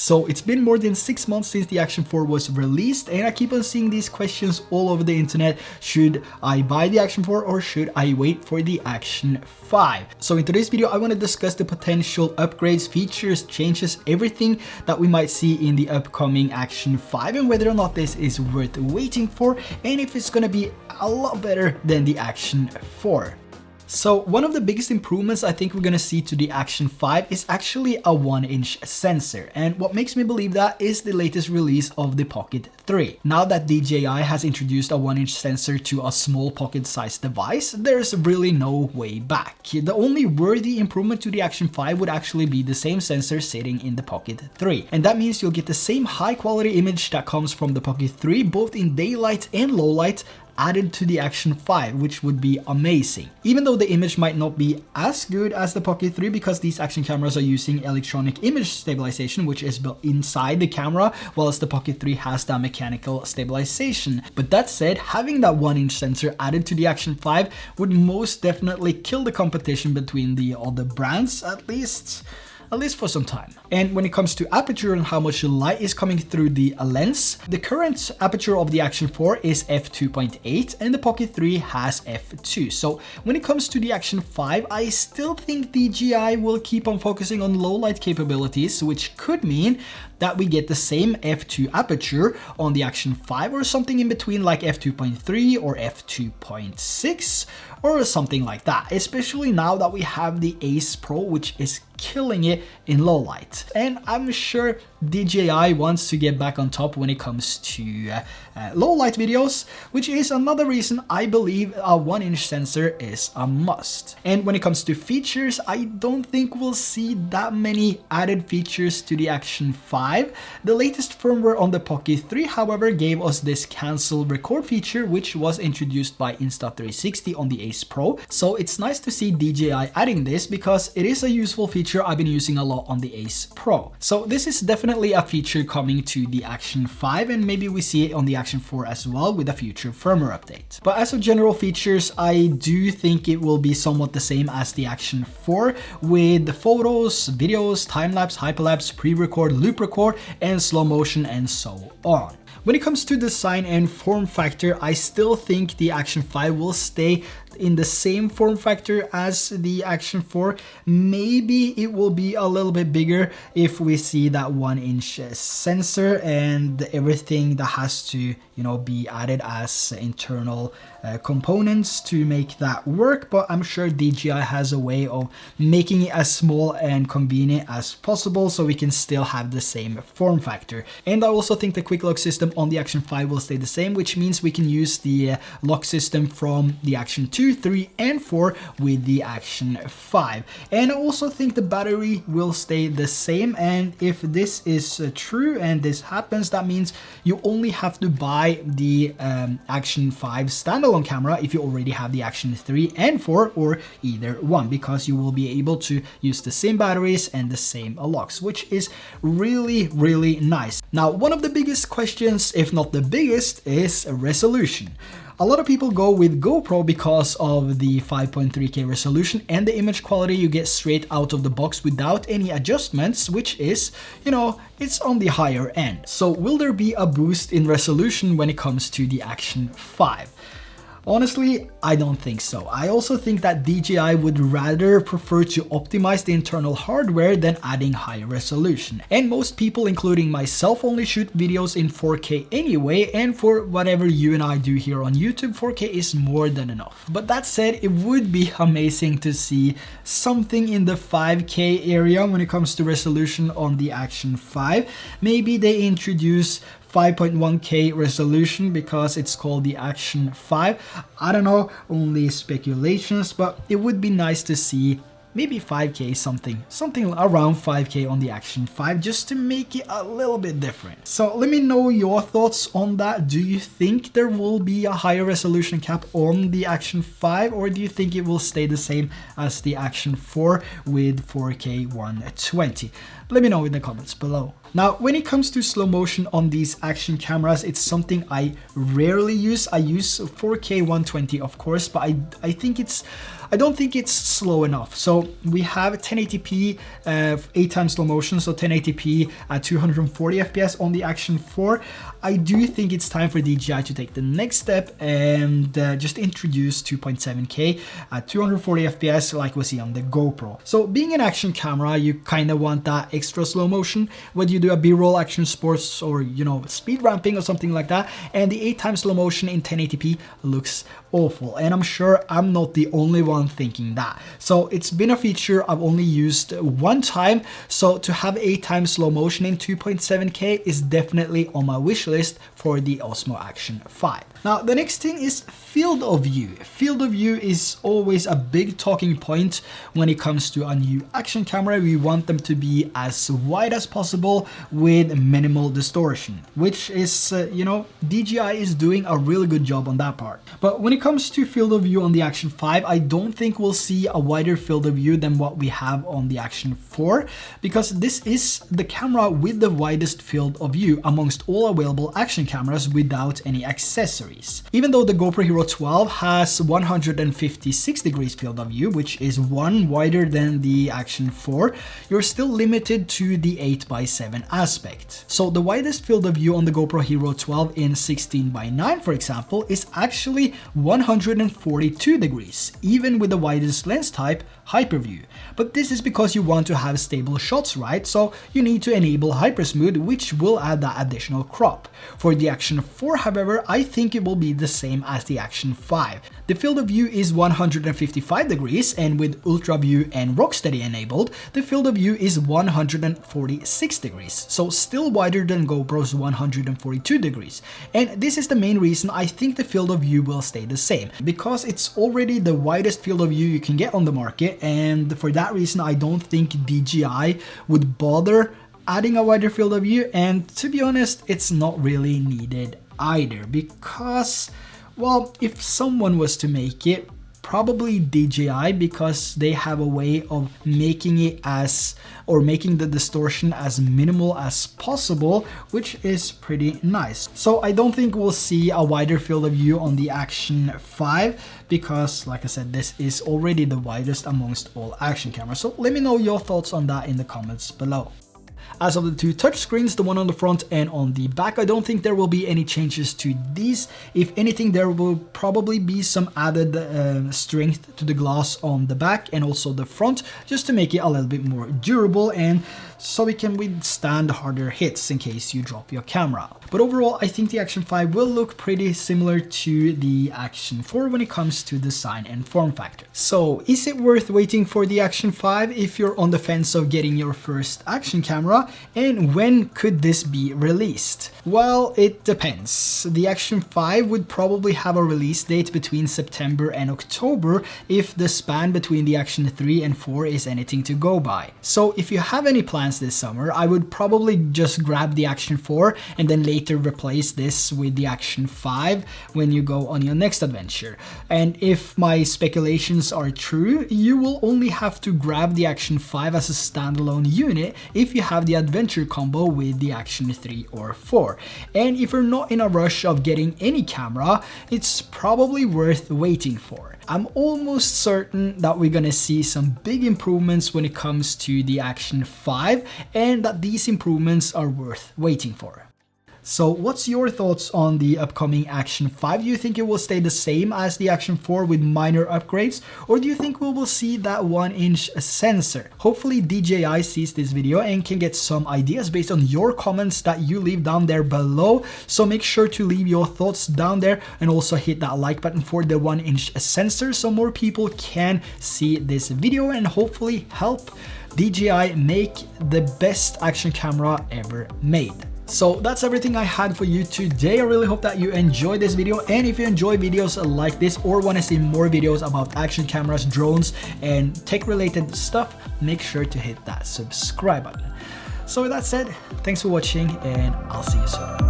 So it's been more than 6 months since the Action 4 was released, and I keep on seeing these questions all over the internet. Should I buy the Action 4 or should I wait for the Action 5? So in today's video, I want to discuss the potential upgrades, features, changes, everything that we might see in the upcoming Action 5 and whether or not this is worth waiting for and if it's going to be a lot better than the Action 4. So one of the biggest improvements I think we're gonna see to the Action 5 is actually a 1-inch sensor, and what makes me believe that is the latest release of the Pocket 3. Now that DJI has introduced a 1-inch sensor to a small pocket-sized device, there's really no way back. The only worthy improvement to the Action 5 would actually be the same sensor sitting in the Pocket 3, and that means you'll get the same high-quality image that comes from the Pocket 3 both in daylight and low light added to the Action 5, which would be amazing. Even though the image might not be as good as the Pocket 3 because these action cameras are using electronic image stabilization, which is built inside the camera, whilst the Pocket 3 has that mechanical stabilization. But that said, having that 1-inch sensor added to the Action 5 would most definitely kill the competition between the other brands, at least for some time. And when it comes to aperture and how much light is coming through the lens, the current aperture of the Action 4 is f2.8 and the Pocket 3 has f2. So when it comes to the Action 5, I still think DJI will keep on focusing on low light capabilities, which could mean that we get the same f2 aperture on the Action 5 or something in between, like f2.3 or f2.6 or something like that, especially now that we have the Ace Pro, which is killing it in low light. And I'm sure DJI wants to get back on top when it comes to low light videos, which is another reason I believe a 1-inch sensor is a must. And when it comes to features, I don't think we'll see that many added features to the Action 5. The latest firmware on the Pocket 3, however, gave us this cancel record feature, which was introduced by Insta360 on the Ace Pro. So it's nice to see DJI adding this because it is a useful feature I've been using a lot on the Ace Pro. So this is definitely a feature coming to the Action 5, and maybe we see it on the Action 4 as well with a future firmware update. But as for general features, I do think it will be somewhat the same as the Action 4 with the photos, videos, time-lapse, hyperlapse, pre-record, loop record, and slow motion and so on. When it comes to design and form factor, I still think the Action 5 will stay in the same form factor as the Action 4. Maybe it will be a little bit bigger if we see that 1-inch sensor and everything that has to, be added as internal components to make that work. But I'm sure DJI has a way of making it as small and convenient as possible so we can still have the same form factor. And I also think the quick lock system on the Action 5 will stay the same, which means we can use the lock system from the Action 2, 3, and 4 with the Action 5. And I also think the battery will stay the same, and if this is true and this happens, that means you only have to buy the Action 5 standalone camera if you already have the Action 3 and 4 or either one, because you will be able to use the same batteries and the same locks, which is really nice. Now, one of the biggest questions, if not the biggest, is resolution. A lot of people go with GoPro because of the 5.3K resolution and the image quality you get straight out of the box without any adjustments, which is, it's on the higher end. So will there be a boost in resolution when it comes to the Action 5? Honestly, I don't think so. I also think that DJI would rather prefer to optimize the internal hardware than adding higher resolution. And most people, including myself, only shoot videos in 4K anyway, and for whatever you and I do here on YouTube, 4K is more than enough. But that said, it would be amazing to see something in the 5K area when it comes to resolution on the Action 5. Maybe they introduce 5.1K resolution because it's called the Action 5. I don't know, only speculations, but it would be nice to see maybe 5K, something around 5K on the Action 5, just to make it a little bit different. So let me know your thoughts on that. Do you think there will be a higher resolution cap on the Action 5, or do you think it will stay the same as the Action 4 with 4K 120? Let me know in the comments below. Now, when it comes to slow motion on these action cameras, it's something I rarely use. I use 4K 120, of course, but I don't think it's slow enough. So we have 1080p 8x slow motion, so 1080p at 240 FPS on the Action 4. I do think it's time for DJI to take the next step and just introduce 2.7K at 240 FPS like we see on the GoPro. So being an action camera, you kind of want that extra slow motion, whether you do a B-roll, action sports, or speed ramping or something like that. And the 8x slow motion in 1080p looks awful, and I'm sure I'm not the only one thinking that. So it's been a feature I've only used one time, so to have 8x slow motion in 2.7K is definitely on my wish list for the Osmo Action 5. Now the next thing is field of view. Field of view is always a big talking point when it comes to a new action camera. We want them to be as wide as possible with minimal distortion, which is, DJI is doing a really good job on that part. But when it comes to field of view on the Action 5, I don't think we'll see a wider field of view than what we have on the Action 4, because this is the camera with the widest field of view amongst all available action cameras without any accessories. Even though the GoPro Hero 12 has 156 degrees field of view, which is one wider than the Action 4, you're still limited to the 8x7 aspect. So the widest field of view on the GoPro Hero 12 in 16:9, for example, is actually 142 degrees, even with the widest lens type, hyperview. But this is because you want to have stable shots, right? So you need to enable hypersmooth, which will add that additional crop. For the Action 4, however, I think it will be the same as the Action 5. The field of view is 155 degrees, and with Ultra View and Rocksteady enabled, the field of view is 146 degrees, so still wider than GoPro's 142 degrees. And this is the main reason I think the field of view will stay the same, because it's already the widest field of view you can get on the market, and for that reason I don't think DJI would bother adding a wider field of view. And to be honest, it's not really needed either, because, well, if someone was to make it, probably DJI, because they have a way of making it making the distortion as minimal as possible, which is pretty nice. So I don't think we'll see a wider field of view on the Action 5, because like I said, this is already the widest amongst all action cameras. So let me know your thoughts on that in the comments below. As of the two touchscreens, the one on the front and on the back, I don't think there will be any changes to these. If anything, there will probably be some added strength to the glass on the back and also the front, just to make it a little bit more durable and so it can withstand harder hits in case you drop your camera. But overall, I think the Action 5 will look pretty similar to the Action 4 when it comes to design and form factor. So is it worth waiting for the Action 5 if you're on the fence of getting your first action camera? And when could this be released? Well, it depends. The Action 5 would probably have a release date between September and October if the span between the Action 3 and 4 is anything to go by. So if you have any plans this summer, I would probably just grab the Action 4 and then later replace this with the Action 5 when you go on your next adventure. And if my speculations are true, you will only have to grab the Action 5 as a standalone unit if you have the adventure combo with the Action 3 or 4. And if you're not in a rush of getting any camera, it's probably worth waiting for. I'm almost certain that we're gonna see some big improvements when it comes to the Action 5, and that these improvements are worth waiting for. So what's your thoughts on the upcoming Action 5? Do you think it will stay the same as the Action 4 with minor upgrades? Or do you think we will see that 1-inch sensor? Hopefully DJI sees this video and can get some ideas based on your comments that you leave down there below. So make sure to leave your thoughts down there and also hit that like button for the 1-inch sensor so more people can see this video and hopefully help DJI make the best action camera ever made. So that's everything I had for you today. I really hope that you enjoyed this video, and if you enjoy videos like this or want to see more videos about action cameras, drones, and tech related stuff, make sure to hit that subscribe button. So with that said, thanks for watching and I'll see you soon.